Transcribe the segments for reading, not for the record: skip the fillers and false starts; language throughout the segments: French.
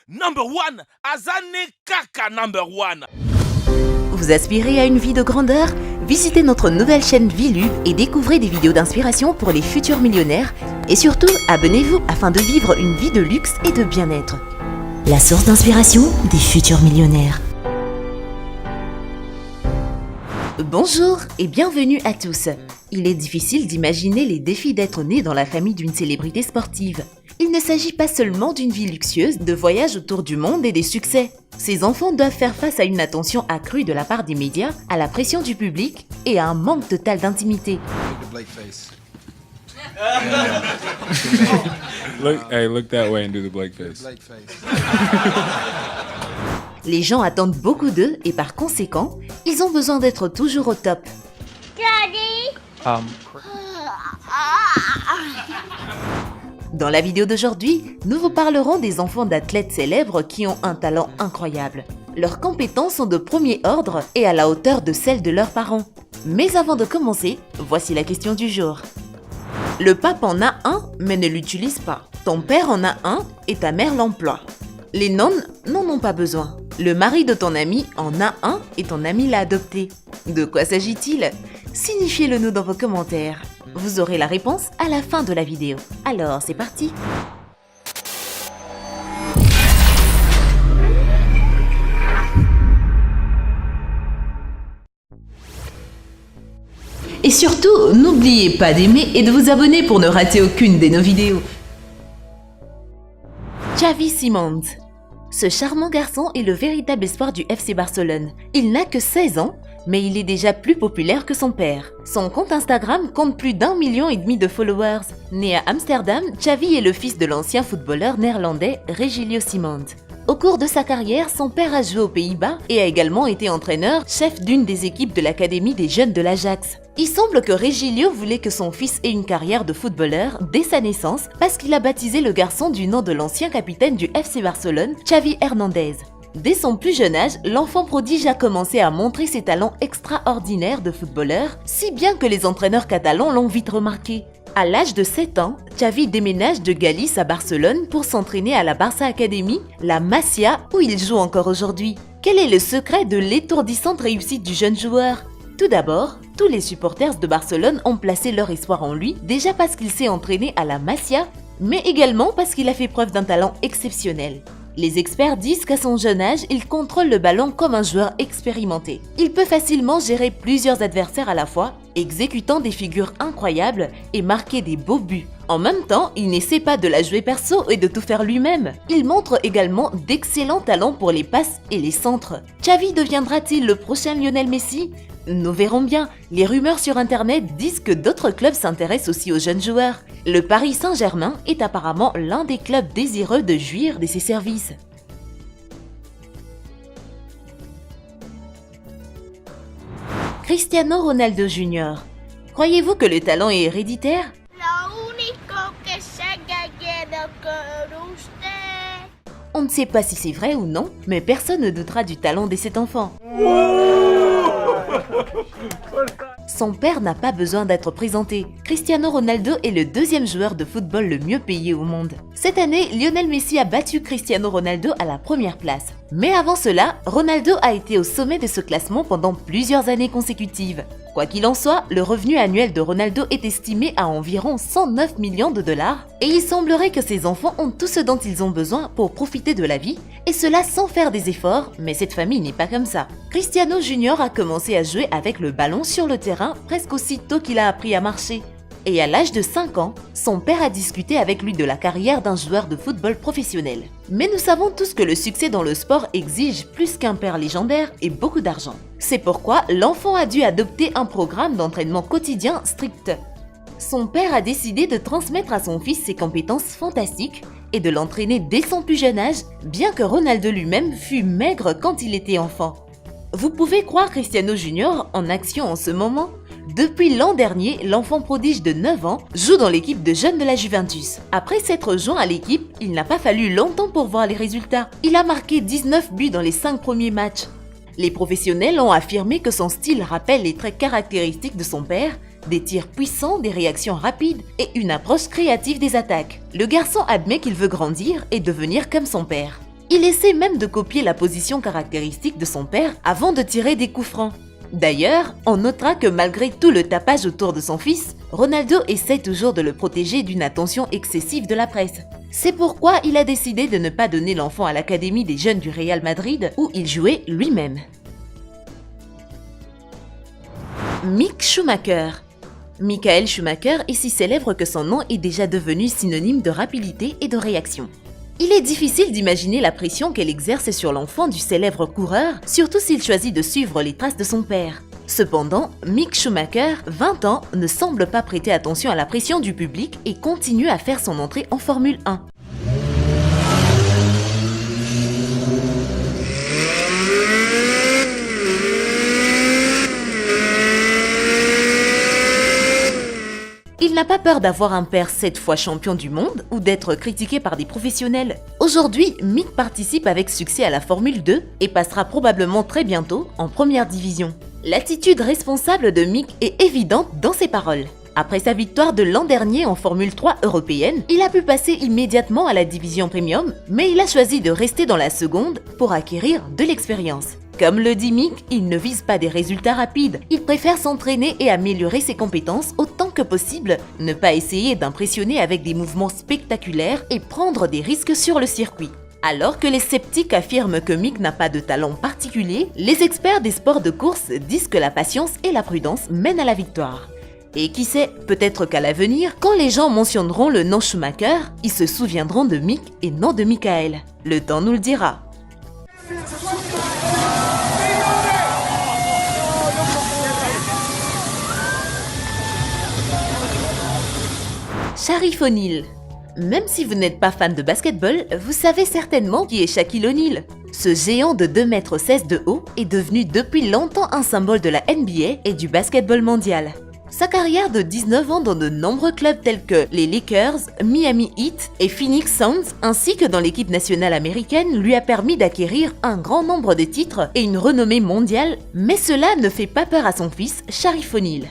Number one, Azane Kaka number one. Vous aspirez à une vie de grandeur? Visitez notre nouvelle chaîne Vilu et découvrez des vidéos d'inspiration pour les futurs millionnaires. Et surtout, abonnez-vous afin de vivre une vie de luxe et de bien-être. La source d'inspiration des futurs millionnaires. Bonjour et bienvenue à tous. Il est difficile d'imaginer les défis d'être né dans la famille d'une célébrité sportive. Il ne s'agit pas seulement d'une vie luxueuse, de voyages autour du monde et des succès. Ces enfants doivent faire face à une attention accrue de la part des médias, à la pression du public et à un manque total d'intimité. Look that way and do the Blake face. Les gens attendent beaucoup d'eux et par conséquent, ils ont besoin d'être toujours au top. Dans la vidéo d'aujourd'hui, nous vous parlerons des enfants d'athlètes célèbres qui ont un talent incroyable. Leurs compétences sont de premier ordre et à la hauteur de celles de leurs parents. Mais avant de commencer, voici la question du jour. Le pape en a un, mais ne l'utilise pas. Ton père en a un et ta mère l'emploie. Les nonnes n'en ont pas besoin. Le mari de ton ami en a un et ton ami l'a adopté. De quoi s'agit-il? Signifiez-le nous dans vos commentaires. Vous aurez la réponse à la fin de la vidéo. Alors, c'est parti! Et surtout, n'oubliez pas d'aimer et de vous abonner pour ne rater aucune de nos vidéos. Xavi Simons. Ce charmant garçon est le véritable espoir du FC Barcelone. Il n'a que 16 ans, mais il est déjà plus populaire que son père. Son compte Instagram compte plus d'1,5 million de followers. Né à Amsterdam, Xavi est le fils de l'ancien footballeur néerlandais Regilio Simons. Au cours de sa carrière, son père a joué aux Pays-Bas et a également été entraîneur, chef d'une des équipes de l'académie des jeunes de l'Ajax. Il semble que Regilio voulait que son fils ait une carrière de footballeur dès sa naissance parce qu'il a baptisé le garçon du nom de l'ancien capitaine du FC Barcelone, Xavi Hernandez. Dès son plus jeune âge, l'enfant prodige a commencé à montrer ses talents extraordinaires de footballeur, si bien que les entraîneurs catalans l'ont vite remarqué. À l'âge de 7 ans, Xavi déménage de Galice à Barcelone pour s'entraîner à la Barça Academy, la Masia, où il joue encore aujourd'hui. Quel est le secret de l'étourdissante réussite du jeune joueur? Tout d'abord, tous les supporters de Barcelone ont placé leur espoir en lui, déjà parce qu'il s'est entraîné à la Masia, mais également parce qu'il a fait preuve d'un talent exceptionnel. Les experts disent qu'à son jeune âge, il contrôle le ballon comme un joueur expérimenté. Il peut facilement gérer plusieurs adversaires à la fois, exécutant des figures incroyables et marquer des beaux buts. En même temps, il n'essaie pas de la jouer perso et de tout faire lui-même. Il montre également d'excellents talents pour les passes et les centres. Xavi deviendra-t-il le prochain Lionel Messi? Nous verrons bien. Les rumeurs sur internet disent que d'autres clubs s'intéressent aussi aux jeunes joueurs. Le Paris Saint-Germain est apparemment l'un des clubs désireux de jouir de ses services. Cristiano Ronaldo Jr. Croyez-vous que le talent est héréditaire? On ne sait pas si c'est vrai ou non, mais personne ne doutera du talent de cet enfant. Son père n'a pas besoin d'être présenté. Cristiano Ronaldo est le deuxième joueur de football le mieux payé au monde. Cette année, Lionel Messi a battu Cristiano Ronaldo à la première place. Mais avant cela, Ronaldo a été au sommet de ce classement pendant plusieurs années consécutives. Quoi qu'il en soit, le revenu annuel de Ronaldo est estimé à environ 109 millions de dollars et il semblerait que ses enfants ont tout ce dont ils ont besoin pour profiter de la vie et cela sans faire des efforts, mais cette famille n'est pas comme ça. Cristiano Jr. a commencé à jouer avec le ballon sur le terrain presque aussitôt qu'il a appris à marcher. Et à l'âge de 5 ans, son père a discuté avec lui de la carrière d'un joueur de football professionnel. Mais nous savons tous que le succès dans le sport exige plus qu'un père légendaire et beaucoup d'argent. C'est pourquoi l'enfant a dû adopter un programme d'entraînement quotidien strict. Son père a décidé de transmettre à son fils ses compétences fantastiques et de l'entraîner dès son plus jeune âge, bien que Ronaldo lui-même fût maigre quand il était enfant. Vous pouvez croire Cristiano Jr. en action en ce moment? Depuis l'an dernier, l'enfant prodige de 9 ans joue dans l'équipe de jeunes de la Juventus. Après s'être joint à l'équipe, il n'a pas fallu longtemps pour voir les résultats. Il a marqué 19 buts dans les 5 premiers matchs. Les professionnels ont affirmé que son style rappelle les traits caractéristiques de son père, des tirs puissants, des réactions rapides et une approche créative des attaques. Le garçon admet qu'il veut grandir et devenir comme son père. Il essaie même de copier la position caractéristique de son père avant de tirer des coups francs. D'ailleurs, on notera que malgré tout le tapage autour de son fils, Ronaldo essaie toujours de le protéger d'une attention excessive de la presse. C'est pourquoi il a décidé de ne pas donner l'enfant à l'académie des jeunes du Real Madrid où il jouait lui-même. Mick Schumacher. Michael Schumacher est si célèbre que son nom est déjà devenu synonyme de rapidité et de réaction. Il est difficile d'imaginer la pression qu'elle exerce sur l'enfant du célèbre coureur, surtout s'il choisit de suivre les traces de son père. Cependant, Mick Schumacher, 20 ans, ne semble pas prêter attention à la pression du public et continue à faire son entrée en Formule 1. Il n'a pas peur d'avoir un père 7 fois champion du monde ou d'être critiqué par des professionnels. Aujourd'hui, Mick participe avec succès à la Formule 2 et passera probablement très bientôt en première division. L'attitude responsable de Mick est évidente dans ses paroles. Après sa victoire de l'an dernier en Formule 3 européenne, il a pu passer immédiatement à la division premium, mais il a choisi de rester dans la seconde pour acquérir de l'expérience. Comme le dit Mick, il ne vise pas des résultats rapides, il préfère s'entraîner et améliorer ses compétences autant que possible, ne pas essayer d'impressionner avec des mouvements spectaculaires et prendre des risques sur le circuit. Alors que les sceptiques affirment que Mick n'a pas de talent particulier, les experts des sports de course disent que la patience et la prudence mènent à la victoire. Et qui sait, peut-être qu'à l'avenir, quand les gens mentionneront le nom Schumacher, ils se souviendront de Mick et non de Michael. Le temps nous le dira. Sharif O'Neal. Même si vous n'êtes pas fan de basketball, vous savez certainement qui est Shaquille O'Neal. Ce géant de 2,16 m de haut est devenu depuis longtemps un symbole de la NBA et du basketball mondial. Sa carrière de 19 ans dans de nombreux clubs tels que les Lakers, Miami Heat et Phoenix Suns, ainsi que dans l'équipe nationale américaine, lui a permis d'acquérir un grand nombre de titres et une renommée mondiale, mais cela ne fait pas peur à son fils, Sharif O'Neal.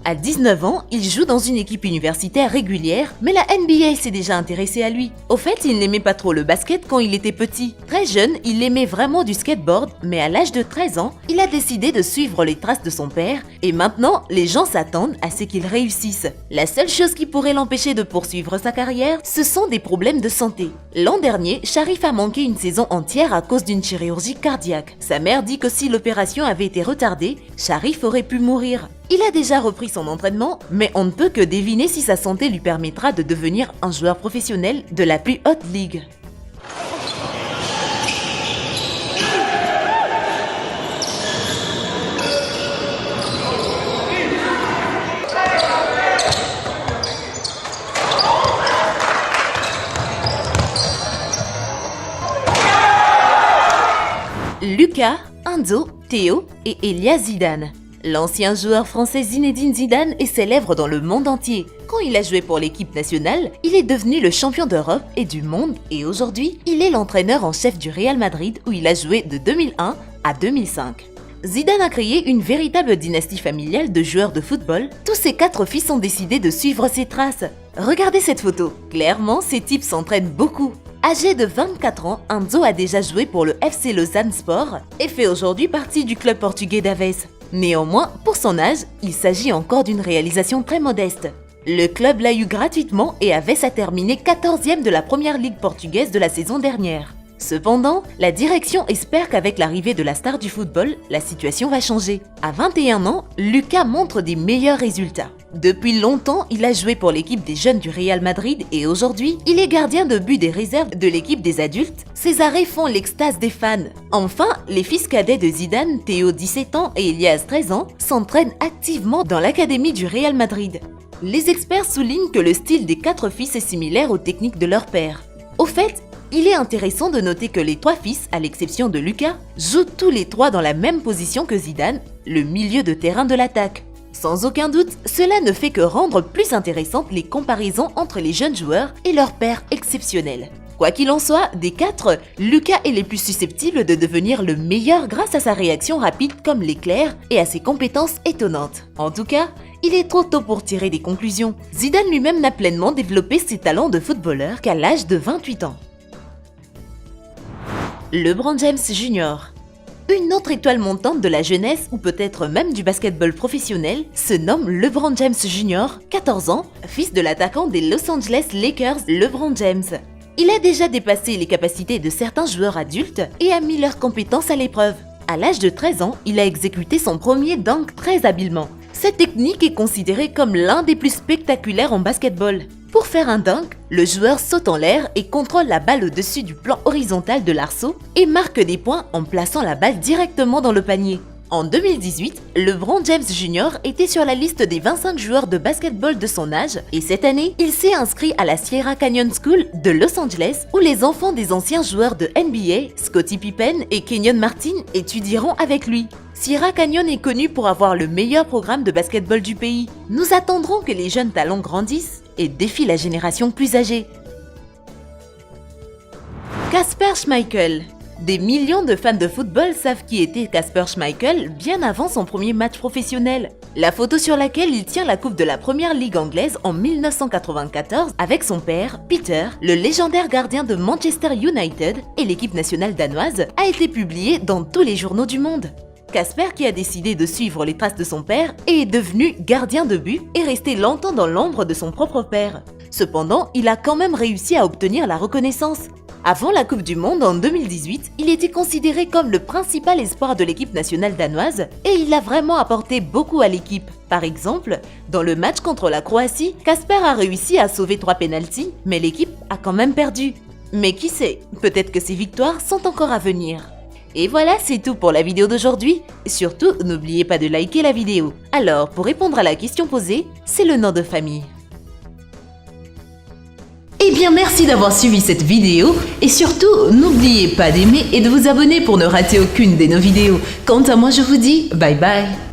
À 19 ans, il joue dans une équipe universitaire régulière, mais la NBA s'est déjà intéressée à lui. Au fait, il n'aimait pas trop le basket quand il était petit. Très jeune, il aimait vraiment du skateboard, mais à l'âge de 13 ans, il a décidé de suivre les traces de son père, et maintenant, les gens s'attendent à ce qu'il réussisse. La seule chose qui pourrait l'empêcher de poursuivre sa carrière, ce sont des problèmes de santé. L'an dernier, Sharif a manqué une saison entière à cause d'une chirurgie cardiaque. Sa mère dit que si l'opération avait été retardée, Sharif aurait pu mourir. Il a déjà repris son entraînement, mais on ne peut que deviner si sa santé lui permettra de devenir un joueur professionnel de la plus haute ligue. Lucas, Enzo, Théo et Elias Zidane. L'ancien joueur français Zinedine Zidane est célèbre dans le monde entier. Quand il a joué pour l'équipe nationale, il est devenu le champion d'Europe et du monde et aujourd'hui, il est l'entraîneur en chef du Real Madrid où il a joué de 2001 à 2005. Zidane a créé une véritable dynastie familiale de joueurs de football. Tous ses 4 fils ont décidé de suivre ses traces. Regardez cette photo. Clairement, ces types s'entraînent beaucoup. Âgé de 24 ans, Enzo a déjà joué pour le FC Lausanne Sport et fait aujourd'hui partie du club portugais d'Aves. Néanmoins, pour son âge, il s'agit encore d'une réalisation très modeste. Le club l'a eu gratuitement et Aves a terminé 14e de la première ligue portugaise de la saison dernière. Cependant, la direction espère qu'avec l'arrivée de la star du football, la situation va changer. À 21 ans, Lucas montre des meilleurs résultats. Depuis longtemps, il a joué pour l'équipe des jeunes du Real Madrid et aujourd'hui, il est gardien de but des réserves de l'équipe des adultes. Ses arrêts font l'extase des fans. Enfin, les fils cadets de Zidane, Théo 17 ans et Elias 13 ans, s'entraînent activement dans l'académie du Real Madrid. Les experts soulignent que le style des 4 fils est similaire aux techniques de leur père. Au fait, il est intéressant de noter que les 3 fils, à l'exception de Lucas, jouent tous les 3 dans la même position que Zidane, le milieu de terrain de l'attaque. Sans aucun doute, cela ne fait que rendre plus intéressantes les comparaisons entre les jeunes joueurs et leur père exceptionnel. Quoi qu'il en soit, des 4, Lucas est le plus susceptible de devenir le meilleur grâce à sa réaction rapide comme l'éclair et à ses compétences étonnantes. En tout cas, il est trop tôt pour tirer des conclusions. Zidane lui-même n'a pleinement développé ses talents de footballeur qu'à l'âge de 28 ans. LeBron James Jr. Une autre étoile montante de la jeunesse ou peut-être même du basketball professionnel se nomme LeBron James Jr., 14 ans, fils de l'attaquant des Los Angeles Lakers LeBron James. Il a déjà dépassé les capacités de certains joueurs adultes et a mis leurs compétences à l'épreuve. À l'âge de 13 ans, il a exécuté son premier dunk très habilement. Cette technique est considérée comme l'un des plus spectaculaires en basketball. Pour faire un dunk, le joueur saute en l'air et contrôle la balle au-dessus du plan horizontal de l'arceau et marque des points en plaçant la balle directement dans le panier. En 2018, LeBron James Jr. était sur la liste des 25 joueurs de basketball de son âge et cette année, il s'est inscrit à la Sierra Canyon School de Los Angeles où les enfants des anciens joueurs de NBA, Scottie Pippen et Kenyon Martin étudieront avec lui. Sierra Canyon est connu pour avoir le meilleur programme de basketball du pays. Nous attendrons que les jeunes talents grandissent et défient la génération plus âgée. Kasper Schmeichel. Des millions de fans de football savent qui était Kasper Schmeichel bien avant son premier match professionnel. La photo sur laquelle il tient la coupe de la première ligue anglaise en 1994 avec son père, Peter, le légendaire gardien de Manchester United et l'équipe nationale danoise, a été publiée dans tous les journaux du monde. Kasper, qui a décidé de suivre les traces de son père, est devenu gardien de but et resté longtemps dans l'ombre de son propre père. Cependant, il a quand même réussi à obtenir la reconnaissance. Avant la Coupe du Monde en 2018, il était considéré comme le principal espoir de l'équipe nationale danoise et il a vraiment apporté beaucoup à l'équipe. Par exemple, dans le match contre la Croatie, Kasper a réussi à sauver 3 pénaltys, mais l'équipe a quand même perdu. Mais qui sait, peut-être que ces victoires sont encore à venir. Et voilà, c'est tout pour la vidéo d'aujourd'hui. Surtout, n'oubliez pas de liker la vidéo. Alors, pour répondre à la question posée, c'est le nom de famille. Eh bien, merci d'avoir suivi cette vidéo et surtout, n'oubliez pas d'aimer et de vous abonner pour ne rater aucune de nos vidéos. Quant à moi, je vous dis bye bye.